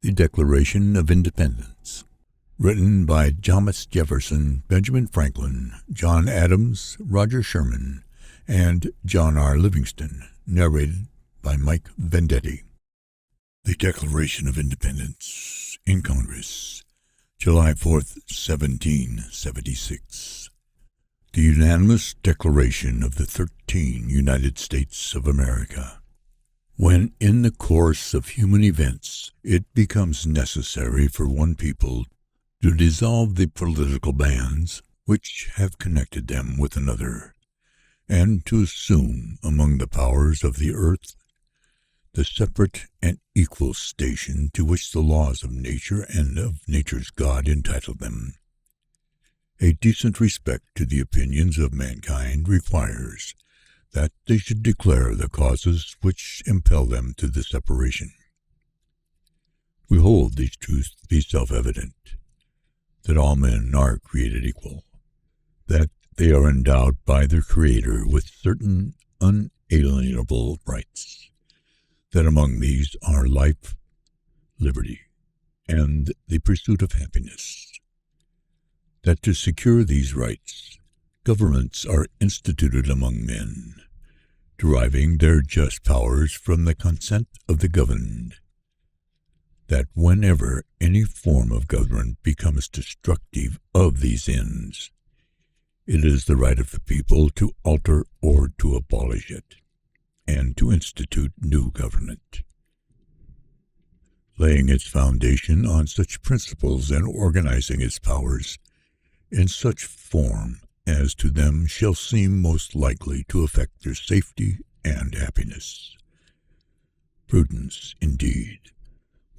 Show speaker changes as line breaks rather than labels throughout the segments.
The Declaration of Independence. Written by Thomas Jefferson, Benjamin Franklin, John Adams, Roger Sherman, and John R. Livingston. Narrated by Mike Vendetti. The Declaration of Independence in Congress, July 4th, 1776. The unanimous declaration of the 13 United States of America. When in the course of human events it becomes necessary for one people to dissolve the political bands which have connected them with another, and to assume among the powers of the earth the separate and equal station to which the laws of nature and of nature's God entitle them, a decent respect to the opinions of mankind requires that they should declare the causes which impel them to the separation. We hold these truths to be self-evident, that all men are created equal, that they are endowed by their Creator with certain unalienable rights, that among these are life, liberty, and the pursuit of happiness, that to secure these rights, governments are instituted among men, deriving their just powers from the consent of the governed, that whenever any form of government becomes destructive of these ends, it is the right of the people to alter or to abolish it, and to institute new government, laying its foundation on such principles and organizing its powers in such form as to them shall seem most likely to affect their safety and happiness. Prudence, indeed,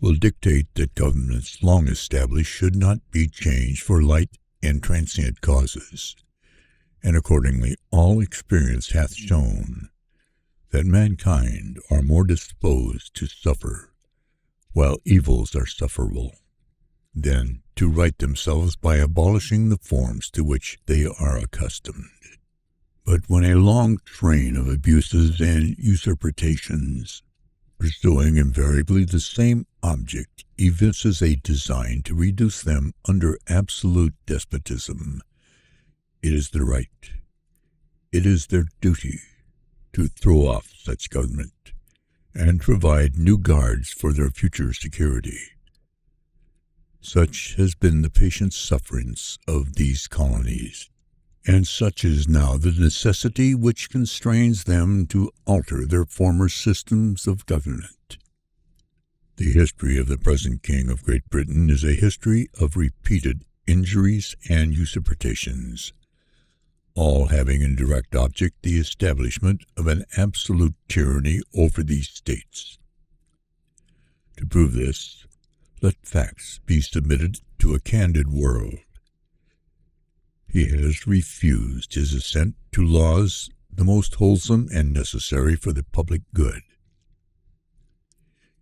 will dictate that governments long established should not be changed for light and transient causes, and accordingly all experience hath shown that mankind are more disposed to suffer, while evils are sufferable, than to right themselves by abolishing the forms to which they are accustomed. But when a long train of abuses and usurpations, pursuing invariably the same object, evinces a design to reduce them under absolute despotism, it is their right, it is their duty, to throw off such government, and provide new guards for their future security. Such has been the patient sufferance of these colonies, and such is now the necessity which constrains them to alter their former systems of government. The history of the present King of Great Britain is a history of repeated injuries and usurpations, all having in direct object the establishment of an absolute tyranny over these states. To prove this, let facts be submitted to a candid world. He has refused his assent to laws the most wholesome and necessary for the public good.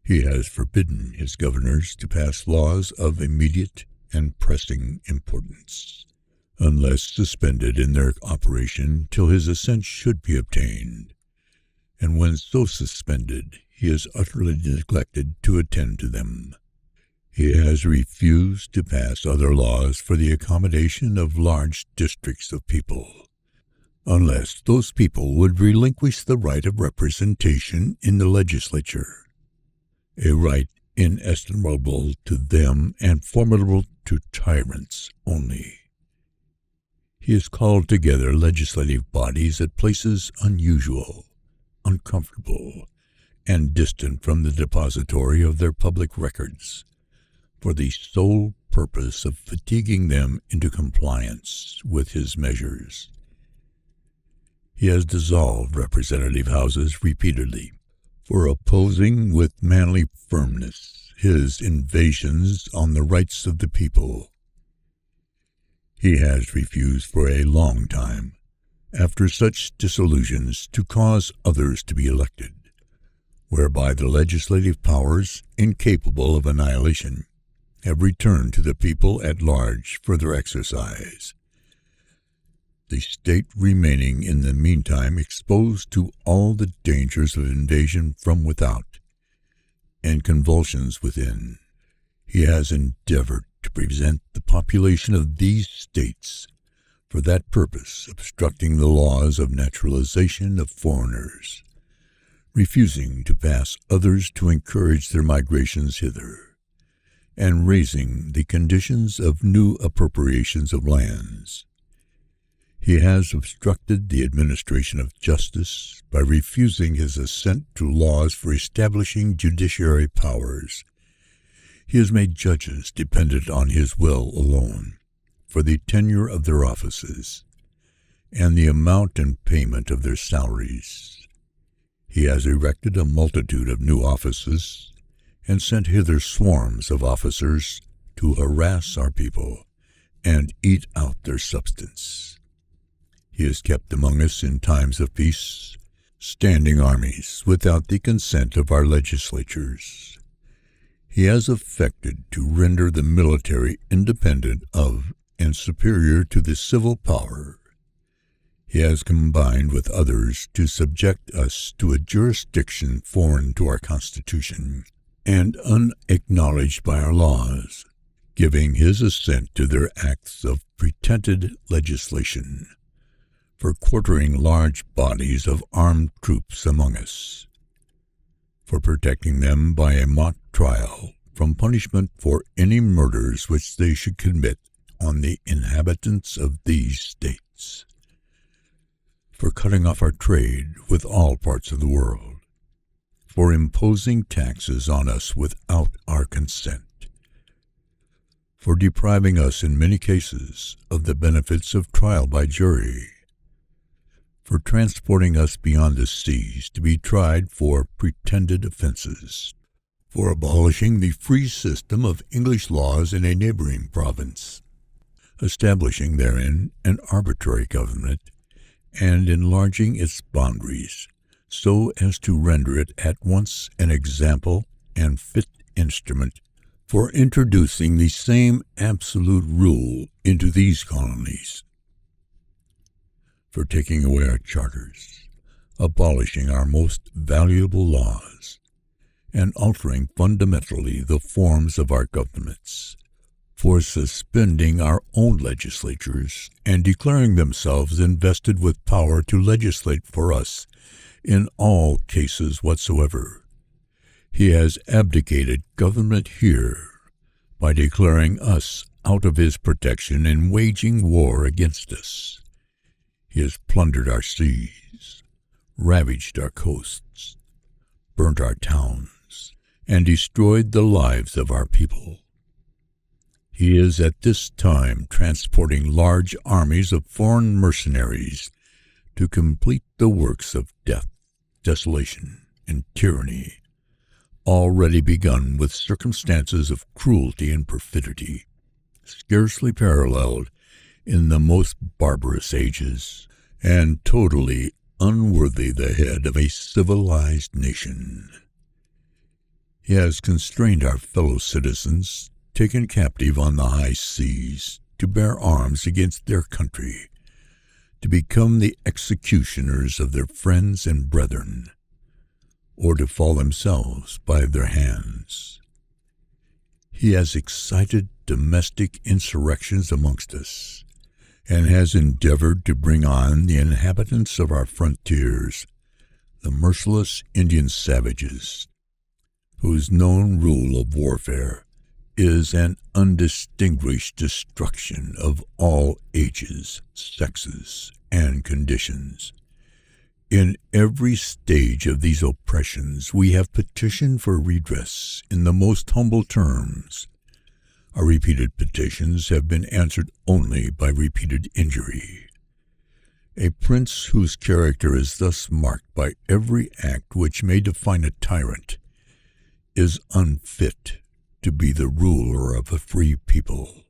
He has forbidden his governors to pass laws of immediate and pressing importance, unless suspended in their operation till his assent should be obtained, and when so suspended he has utterly neglected to attend to them. He has refused to pass other laws for the accommodation of large districts of people, unless those people would relinquish the right of representation in the legislature, a right inestimable to them and formidable to tyrants only. He has called together legislative bodies at places unusual, uncomfortable, and distant from the depository of their public records, for the sole purpose of fatiguing them into compliance with his measures. He has dissolved representative houses repeatedly, for opposing with manly firmness his invasions on the rights of the people. He has refused for a long time, after such dissolutions, to cause others to be elected, whereby the legislative powers, incapable of annihilation, have returned to the people at large for their exercise, the state remaining in the meantime exposed to all the dangers of invasion from without and convulsions within, He has endeavored to prevent the population of these states, for that purpose obstructing the laws of naturalization of foreigners, refusing to pass others to encourage their migrations hither, and raising the conditions of new appropriations of lands. He has obstructed the administration of justice by refusing his assent to laws for establishing judiciary powers. He has made judges dependent on his will alone for the tenure of their offices and the amount and payment of their salaries. He has erected a multitude of new offices and sent hither swarms of officers to harass our people and eat out their substance. He has kept among us in times of peace standing armies without the consent of our legislatures. He has affected to render the military independent of and superior to the civil power. He has combined with others to subject us to a jurisdiction foreign to our Constitution and unacknowledged by our laws, giving his assent to their acts of pretended legislation, for quartering large bodies of armed troops among us, for protecting them by a mock trial from punishment for any murders which they should commit on the inhabitants of these states, for cutting off our trade with all parts of the world, for imposing taxes on us without our consent, for depriving us in many cases of the benefits of trial by jury, for transporting us beyond the seas to be tried for pretended offenses, for abolishing the free system of English laws in a neighboring province, establishing therein an arbitrary government, and enlarging its boundaries so as to render it at once an example and fit instrument for introducing the same absolute rule into these colonies, for taking away our charters, abolishing our most valuable laws, and altering fundamentally the forms of our governments, for suspending our own legislatures and declaring themselves invested with power to legislate for us in all cases whatsoever. He has abdicated government here by declaring us out of his protection and waging war against us. He has plundered our seas, ravaged our coasts, burnt our towns, and destroyed the lives of our people. He is at this time transporting large armies of foreign mercenaries to complete the works of death, desolation, and tyranny, already begun with circumstances of cruelty and perfidy, scarcely paralleled in the most barbarous ages, and totally unworthy the head of a civilized nation. He has constrained our fellow citizens, taken captive on the high seas, to bear arms against their country, to become the executioners of their friends and brethren, or to fall themselves by their hands. He has excited domestic insurrections amongst us, and has endeavored to bring on the inhabitants of our frontiers, the merciless Indian savages, whose known rule of warfare is an undistinguished destruction of all ages, sexes, and conditions. In every stage of these oppressions we have petitioned for redress in the most humble terms. Our repeated petitions have been answered only by repeated injury. A prince whose character is thus marked by every act which may define a tyrant is unfit to be the ruler of a free people.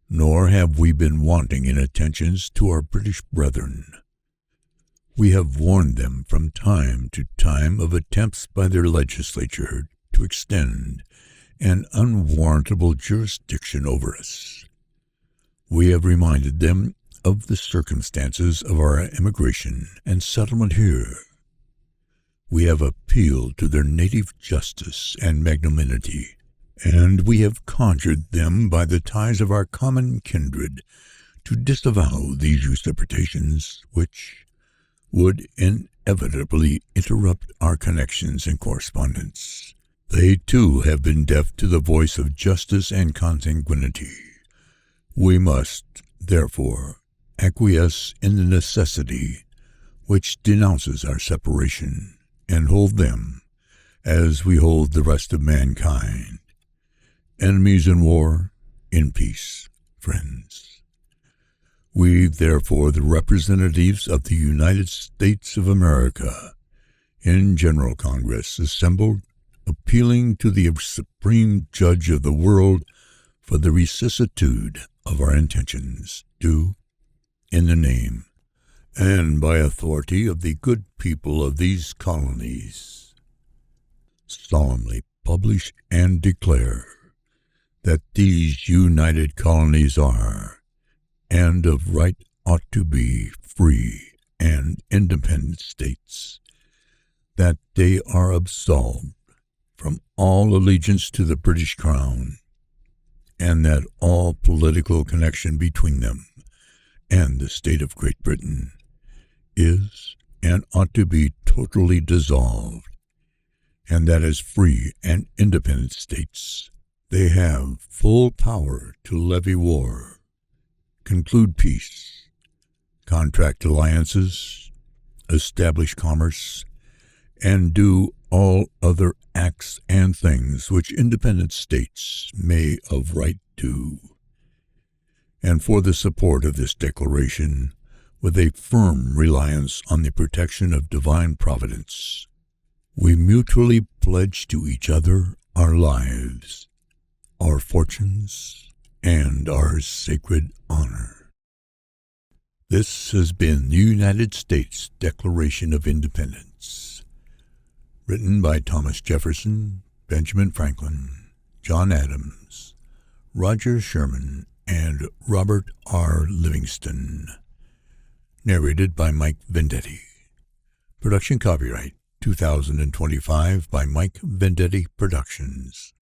Nor have we been wanting in attentions to our British brethren. We have warned them from time to time of attempts by their legislature to extend an unwarrantable jurisdiction over us. We have reminded them of the circumstances of our emigration and settlement here. We have appealed to their native justice and magnanimity, and we have conjured them by the ties of our common kindred to disavow these usurpations, which would inevitably interrupt our connections and correspondence. They, too, have been deaf to the voice of justice and consanguinity. We must, therefore, acquiesce in the necessity which denounces our separation, and hold them as we hold the rest of mankind. Enemies in war, in peace, friends. We, therefore, the representatives of the United States of America, in General Congress, assembled, appealing to the Supreme Judge of the world for the vicissitude of our intentions, do, in the name and by authority of the good people of these colonies, solemnly publish and declare that these united colonies are, and of right ought to be, free and independent states, that they are absolved from all allegiance to the British Crown, and that all political connection between them and the state of Great Britain is and ought to be totally dissolved, and that as free and independent states they have full power to levy war, conclude peace, contract alliances, establish commerce, and do all other acts and things which independent states may of right do. And for the support of this declaration, with a firm reliance on the protection of divine providence, we mutually pledge to each other our lives, our fortunes, and our sacred honor. This has been the United States Declaration of Independence, written by Thomas Jefferson, Benjamin Franklin, John Adams, Roger Sherman, and Robert R. Livingston. Narrated by Mike Vendetti. Production copyright 2025 by Mike Vendetti Productions.